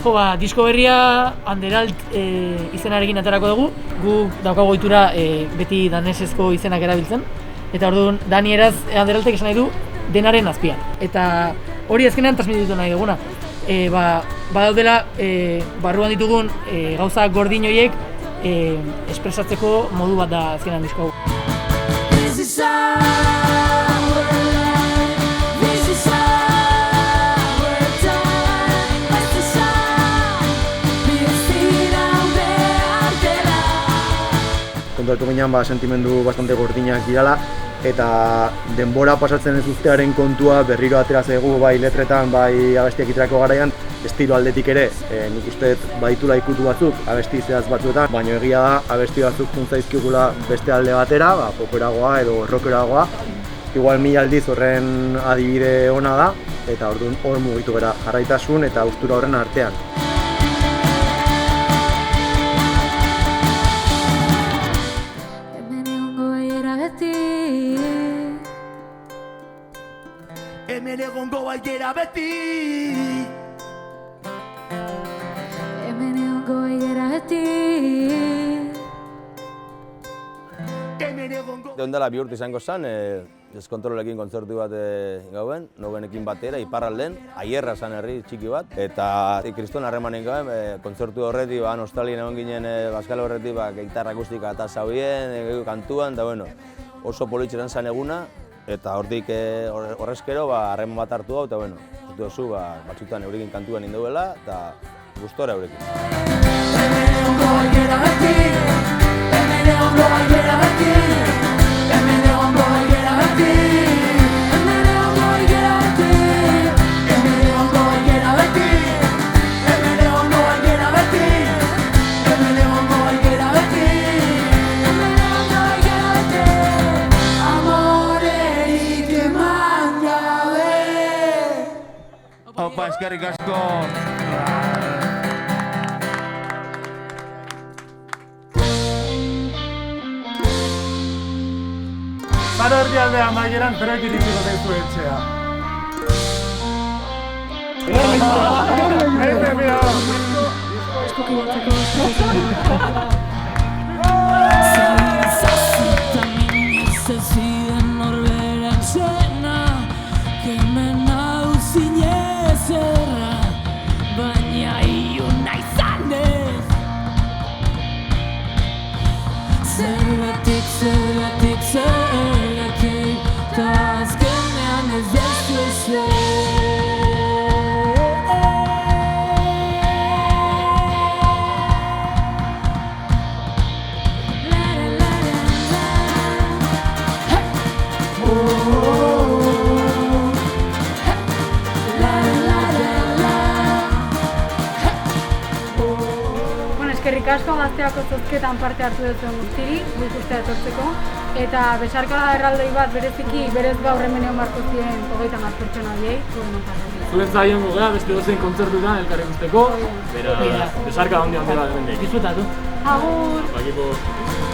Jo, disko berria Anderalt izenarekin aterako dugu. Gu daukagu ohitura beti danesezko izenak erabiltzen. Eta orduan, Danieraz Anderaltek esan nahi du denaren azpian. Eta hori azkenean transmititu nahi duguna. Badaudela barruan ditugun gauza gordin horiek espresatzeko modu bat da azkenean disko hau. Kontuatu ginean sentimendu bastante gordinak dirala eta denbora pasatzen ez uztearen kontua berriro atera zaigu bai letretan, bai abestiak iterako garaian, estilo aldetik ere, nik uste baditula ikutu batzuk abesti zehaz batzuetan, baina egia da abesti batzuk juntzaizkigula beste alde batera, poperagoa edo rockeragoa. Igual 1000 aldiz horren adibide ona da, eta orduan hor mugitu gara jarraitasun eta haustura horren artean. Hemen egongo baigera beti. Hemen egongo baigera beti. Ondala 2 urte izango zen, Deskontrololekin kontzertu bat gauen, Nogenekin batera, iparralden, Aierra zen herri txiki bat. Eta kriston harremanen gauen, kontzertu horretik, nostalgien egon ginen Baskal horretik, gitarra akustika eta zaudien, kantuan, eta bueno, oso politxeran zen eguna. Eta hortik horrezkero harreman bat hartu hau, eta bueno, hartu duzu batzutan eurekin kantuan indauela, eta gustora eurekin. Opa, eskerrik asko! Zaro erdialdean baieran trek iritsiko daizu etxea. Eskerrik asko Gazteako zozketan parte hartu duten guztiri, gu ikustea etortzeko. Eta besarka erraldoi bat bereziki, berez gaur hemen egon barko ziren 30 pertsona horiei, zuen okarri. Zuen zaion gogea, beste dozein kontzertutan elkarri guzteko. Besarka handi bat hemen. Disfrutatu. Agur!